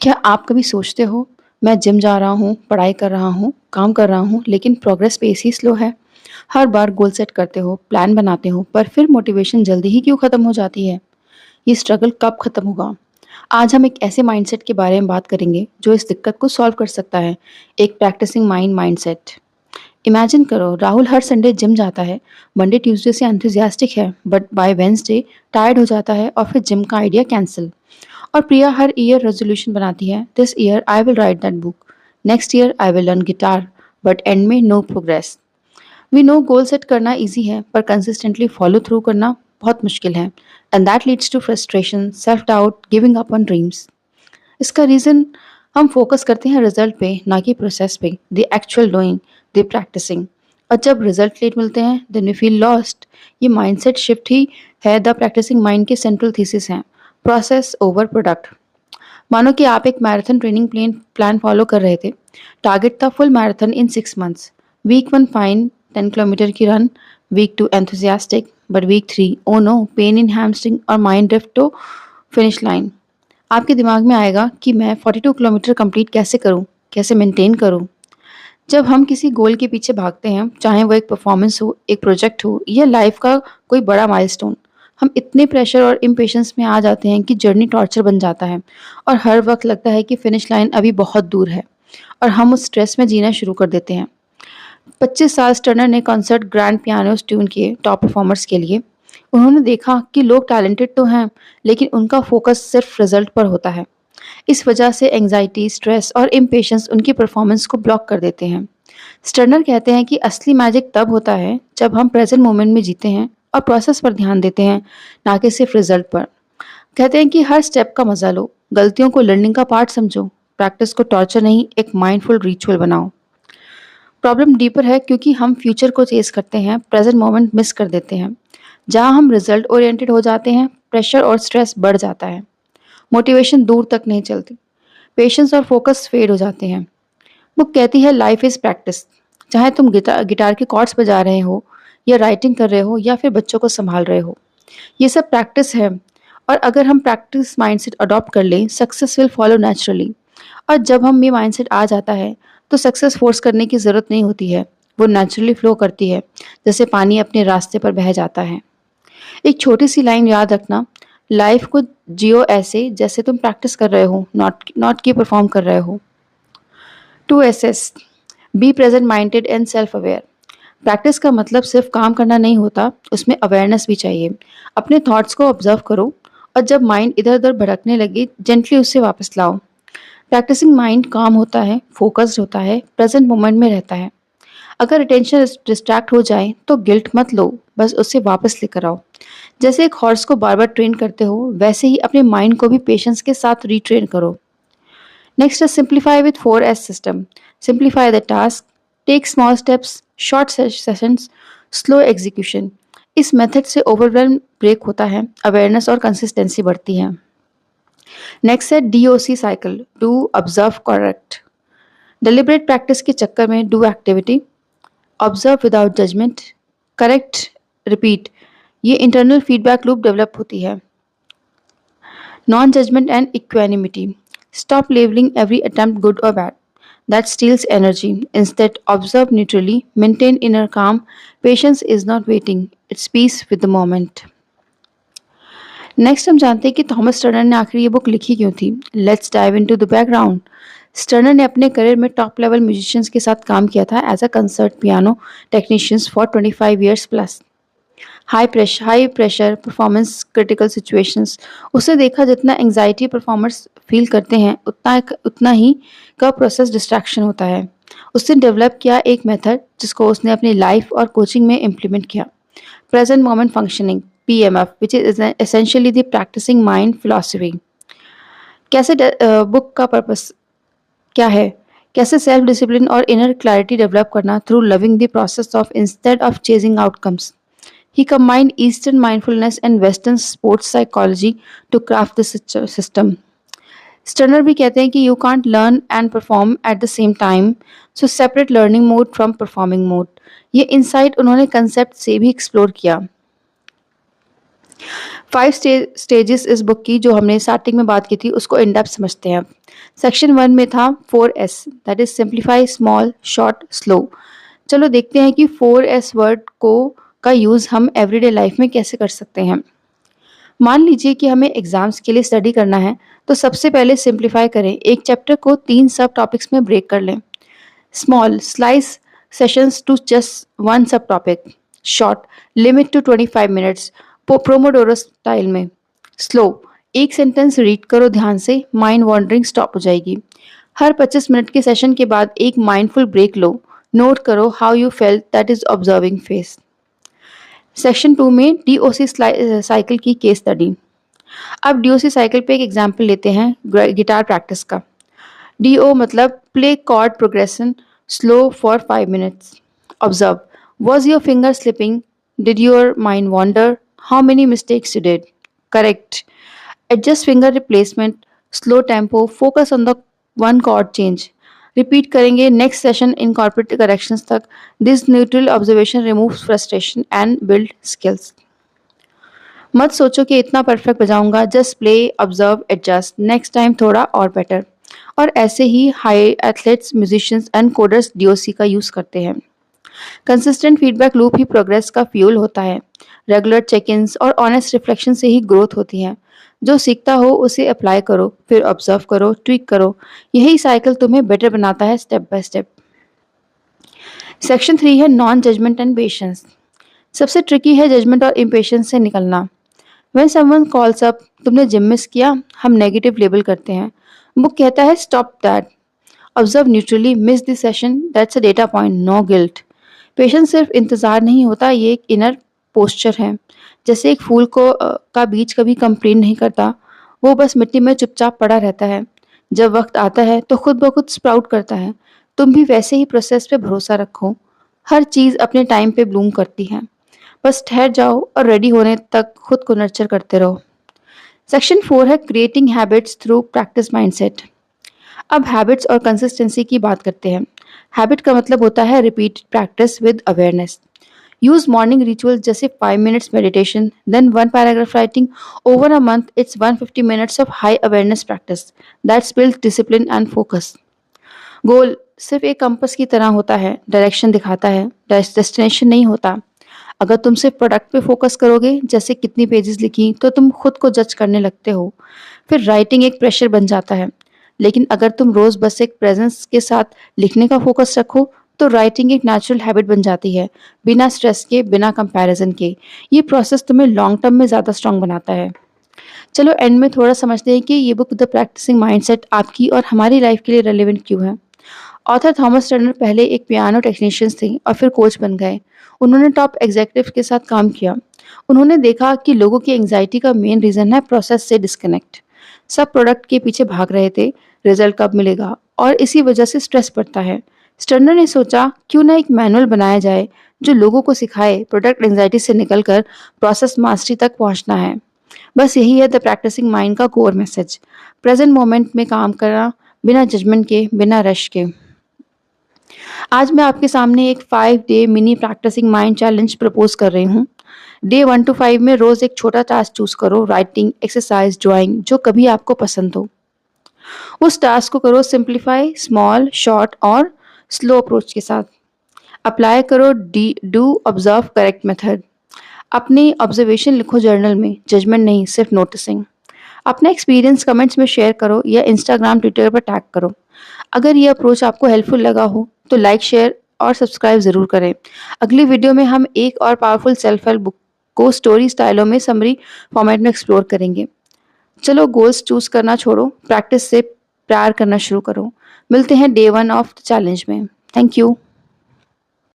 क्या आप कभी सोचते हो, मैं जिम जा रहा हूँ, पढ़ाई कर रहा हूँ, काम कर रहा हूँ, लेकिन प्रोग्रेस पेस ही स्लो है? हर बार गोल सेट करते हो, प्लान बनाते हो, पर फिर मोटिवेशन जल्दी ही क्यों खत्म हो जाती है? ये स्ट्रगल कब खत्म होगा? आज हम एक ऐसे माइंडसेट के बारे में बात करेंगे जो इस दिक्कत को सॉल्व कर सकता है, एक प्रैक्टिसिंग माइंडसेट। इमेजिन करो, राहुल हर संडे जिम जाता है, मंडे ट्यूसडे से एंथुसियास्टिक है, बट बाय वेंसडे टायर्ड हो जाता है और फिर जिम का आइडिया कैंसिल। और प्रिया हर ईयर रेजोल्यूशन बनाती है, this year I will write that book, next year I will learn guitar, but end में no progress. We know goal set करना इजी है, पर कंसिस्टेंटली फॉलो थ्रू करना बहुत मुश्किल है, and that leads to frustration, self doubt, giving up on dreams. इसका reason, हम फोकस करते हैं रिजल्ट पे, ना कि प्रोसेस पे, the actual doing, the practicing. और जब रिजल्ट लेट मिलते हैं देन वी फील लॉस्ट। ये माइंडसेट शिफ्ट ही है द प्रैक्टिसिंग माइंड के सेंट्रल थीसिस हैं, प्रोसेस ओवर प्रोडक्ट। मानो कि आप एक मैराथन ट्रेनिंग प्लान फॉलो कर रहे थे। टारगेट था full marathon in 6 months. Week 1 fine, 10 kilometre की run. Week 2 enthusiastic, but week 3 oh no, pain in hamstring और mind drift to finish line. आपके दिमाग में आएगा कि मैं 42 किलोमीटर कंप्लीट कैसे करूं, कैसे मेंटेन करूं। जब हम किसी गोल के पीछे भागते हैं, चाहे वो एक परफॉर्मेंस हो, एक प्रोजेक्ट हो या लाइफ का कोई बड़ा माइलस्टोन, हम इतने प्रेशर और इम्पेशंस में आ जाते हैं कि जर्नी टॉर्चर बन जाता है और हर वक्त लगता है कि फिनिश लाइन अभी बहुत दूर है और हम उस स्ट्रेस में जीना शुरू कर देते हैं। 25 साल स्टर्नर ने कॉन्सर्ट ग्रैंड पियानोस ट्यून किए टॉप परफॉर्मर्स के लिए। उन्होंने देखा कि लोग टैलेंटेड तो हैं, लेकिन उनका फोकस सिर्फ रिजल्ट पर होता है। इस वजह से एंग्जाइटी, स्ट्रेस और इम्पेशंस उनकी परफॉर्मेंस को ब्लॉक कर देते हैं। स्टर्नर कहते हैं कि असली मैजिक तब होता है जब हम प्रेजेंट मोमेंट में जीते हैं और प्रोसेस पर ध्यान देते हैं, ना कि सिर्फ रिजल्ट पर। कहते हैं कि हर स्टेप का मजा लो, गलतियों को लर्निंग का पार्ट समझो, प्रैक्टिस को टॉर्चर नहीं, एक माइंडफुल रिचुअल बनाओ। प्रॉब्लम डीपर है क्योंकि हम फ्यूचर को चेस करते हैं, प्रेजेंट मोमेंट मिस कर देते हैं। जहाँ हम रिजल्ट ओरिएंटेड हो जाते हैं, प्रेशर और स्ट्रेस बढ़ जाता है, मोटिवेशन दूर तक नहीं चलती, पेशेंस और फोकस फेड हो जाते हैं। बुक कहती है लाइफ इज प्रैक्टिस। चाहे तुम गिटार गिटार के कॉर्ड्स बजा रहे हो, या राइटिंग कर रहे हो, या फिर बच्चों को संभाल रहे हो, ये सब प्रैक्टिस है। और अगर हम प्रैक्टिस माइंडसेट अडॉप्ट कर लें, सक्सेस विल फॉलो नेचुरली। और जब हम ये माइंडसेट आ जाता है, तो सक्सेस फोर्स करने की ज़रूरत नहीं होती है, वो नेचुरली फ्लो करती है, जैसे पानी अपने रास्ते पर बह जाता है। एक छोटी सी लाइन याद रखना, लाइफ को जियो ऐसे जैसे तुम प्रैक्टिस कर रहे हो, नॉट नॉट कि परफॉर्म कर रहे हो। To assess, be present minded and self aware. Practice का मतलब सिर्फ काम करना नहीं होता, उसमें अवेयरनेस भी चाहिए। अपने थॉट्स को ऑब्जर्व करो, और जब माइंड इधर उधर भटकने लगे, जेंटली उससे वापस लाओ। प्रैक्टिसिंग माइंड काम होता है, फोकस्ड होता है, प्रेजेंट मोमेंट में रहता है। अगर अटेंशन डिस्ट्रैक्ट हो जाए तो गिल्ट मत लो, बस उसे वापस लेकर आओ। जैसे एक हॉर्स को बार बार ट्रेन करते हो, वैसे ही अपने माइंड को भी पेशेंस के साथ रीट्रेन करो। Next is simplify with 4S system. Simplify the task, take small steps, short sessions, slow execution. इस मेथड से ओवरवेलम ब्रेक होता है, अवेयरनेस और कंसिस्टेंसी बढ़ती है। नेक्स्ट है DOC cycle, do observe correct. Deliberate practice के चक्कर में do activity, observe without judgement, correct, repeat. ये इंटरनल फीडबैक लूप डेवलप होती है। Non judgement and equanimity, stop labeling every attempt good or bad. That steals energy. Instead, observe neutrally, maintain inner calm. Patience is not waiting, it's peace with the moment. Next हम जानते हैं कि Thomas Turner ने आखिर ये book लिखी क्यों थी। Let's dive into the background. Sterner ने अपने करियर में टॉप लेवल म्यूजिशियंस के साथ काम किया था as a concert piano technicians for 25 years plus. High pressure performance critical situations, उसे देखा जितना एंजाइटी परफॉर्मर्स फील करते हैं, उतना ही का प्रोसेस डिस्ट्रैक्शन होता है। उसने डेवलप किया एक मेथड जिसको उसने अपनी लाइफ और कोचिंग में इम्प्लीमेंट किया, present moment functioning, PMF, which is essentially the practicing mind philosophy. कैसे बुक का पर्पस क्या है, कैसे सेल्फ डिसिप्लिन और इनर क्लैरिटी डेवलप करना through loving the process of instead of chasing outcomes. He combined Eastern mindfulness and Western sports psychology to craft this system. Sterner भी कहते हैं कि you can't learn and perform at the same time, so separate learning mode from performing mode. ये insight उन्होंने concept से भी explore किया। 5 stages इस बुक की जो हमने स्टार्टिंग में बात की थी उसको इन डेप्थ समझते हैं। सेक्शन 1 में था 4S, that is simplify, small, short, slow. चलो देखते हैं कि 4S वर्ड को का यूज़ हम एवरीडे लाइफ में कैसे कर सकते हैं। मान लीजिए कि हमें एग्जाम्स के लिए स्टडी करना है, तो सबसे पहले सिंप्लीफाई करें। एक चैप्टर को 3 सब टॉपिक्स में ब्रेक कर लें। Small, slice sessions to just one sub topic. Short, limit to 25 minutes, pomodoro style में। स्लो, एक सेंटेंस रीड करो ध्यान से, माइंड वॉन्डरिंग स्टॉप हो जाएगी। हर 25 मिनट के सेशन के बाद एक माइंडफुल ब्रेक लो। नोट करो how you felt, that is observing phase. Section 2 में डीओसी साइकिल की केस स्टडी। अब डीओसी साइकिल पे एक एग्जाम्पल लेते हैं गिटार प्रैक्टिस का। डीओ मतलब play chord progression slow for 5 minutes. Observe, was your finger slipping, did your mind wander, how many mistakes you did. Correct. Adjust finger replacement, slow tempo, focus on the one chord change. Repeat करेंगे next session incorporate corrections तक। This neutral observation removes frustration and build skills. मत सोचो कि इतना perfect बजाऊंगा, just play, observe, adjust, next time थोड़ा और better. और ऐसे ही high athletes, musicians and coders DOC का यूज करते हैं। कंसिस्टेंट फीडबैक लूप ही प्रोग्रेस का फ्यूल होता है। रेगुलर चेक इन्स और ऑनेस्ट रिफ्लेक्शन से ही ग्रोथ होती है। जो सीखता हो उसे अप्लाई करो, फिर ऑब्जर्व करो, ट्विक करो। यही साइकिल तुम्हें बेटर बनाता है स्टेप बाय स्टेप। सेक्शन 3 है नॉन जजमेंट एंड पेशेंस। सबसे ट्रिकी है जजमेंट और इम्पेशंस से निकलना। When someone calls up, तुमने जिम मिस किया, हम नेगेटिव लेबल करते हैं। बुक कहता है stop that, observe neutrally, miss this session, that's a data point, no guilt. Patience सिर्फ इंतजार नहीं होता, ये एक इनर पोस्चर है। जैसे एक फूल का बीज कभी कंप्लेन नहीं करता, वो बस मिट्टी में चुपचाप पड़ा रहता है। जब वक्त आता है तो खुद ब खुद स्प्राउट करता है। तुम भी वैसे ही प्रोसेस पे भरोसा रखो। हर चीज़ अपने टाइम पे ब्लूम करती है। बस ठहर जाओ और रेडी होने तक खुद को नर्चर करते रहो। सेक्शन 4 है creating habits through practice mindset. अब हैबिट्स और कंसिस्टेंसी की बात करते हैं। हैबिट का मतलब होता है repeat practice with awareness. Use morning ritual जैसे 5 minutes meditation, then 1 paragraph writing. Over a month it's 150 minutes of high awareness practice that's build discipline and focus. Goal सिर्फ एक कंपास की तरह होता है, डायरेक्शन दिखाता है, डेस्टिनेशन नहीं होता। अगर तुम सिर्फ प्रोडक्ट पे फोकस करोगे, जैसे कितनी पेजेस लिखी, तो तुम खुद को जज करने लगते हो। फिर राइटिंग एक प्रेशर बन जाता है। लेकिन अगर तुम रोज बस एक प्रेजेंस के साथ लिखने का फोकस रखो, तो राइटिंग एक नेचुरल हैबिट बन जाती है, बिना स्ट्रेस के, बिना कंपैरिजन के। ये प्रोसेस तुम्हें लॉन्ग टर्म में ज़्यादा स्ट्रांग बनाता है। चलो एंड में थोड़ा समझते हैं कि ये बुक द प्रैक्टिसिंग माइंडसेट आपकी और हमारी लाइफ के लिए रेलेवेंट क्यों है। ऑथर थॉमस टर्नर पहले एक पियानो टेक्नीशियन थे और फिर कोच बन गए। उन्होंने टॉप एग्जीक्यूटिव के साथ काम किया। उन्होंने देखा कि लोगों की एंग्जाइटी का मेन रीजन है प्रोसेस से डिस्कनेक्ट। सब प्रोडक्ट के पीछे भाग रहे थे, रिजल्ट कब मिलेगा, और इसी वजह से स्ट्रेस बढ़ता है। स्टर्नर ने सोचा क्यों ना एक मैनुअल बनाया जाए जो लोगों को सिखाए प्रोडक्ट एंग्जाइटी से निकलकर प्रोसेस मास्टरी तक पहुंचना है। बस यही है द प्रैक्टिसिंग माइंड का कोर मैसेज। प्रेजेंट मोमेंट में काम करना, बिना जजमेंट के, बिना रश के। आज मैं आपके सामने एक 5 day mini practicing mind challenge propose कर रही हूँ। डे 1 to 5 में रोज एक छोटा टास्क चूज करो, राइटिंग, एक्सरसाइज, ड्राइंग, जो कभी आपको पसंद हो। उस टास्क को करो सिंप्लीफाई, स्मॉल, शॉर्ट और स्लो अप्रोच के साथ। अप्लाई करो D do observe correct method. अपनी ऑब्जर्वेशन लिखो जर्नल में, जजमेंट नहीं, सिर्फ नोटिसिंग। अपना एक्सपीरियंस कमेंट्स में शेयर करो या इंस्टाग्राम, ट्विटर पर टैग करो। अगर ये अप्रोच आपको हेल्पफुल लगा हो तो लाइक, शेयर और सब्सक्राइब ज़रूर करें। अगली वीडियो में हम एक और पावरफुल सेल्फ हेल्प बुक को स्टोरी स्टाइलों में समरी फॉर्मेट में एक्सप्लोर करेंगे। चलो गोल्स चूज करना छोड़ो, प्रैक्टिस से प्यार करना शुरू करो। मिलते हैं डे 1 ऑफ द चैलेंज में। Thank you.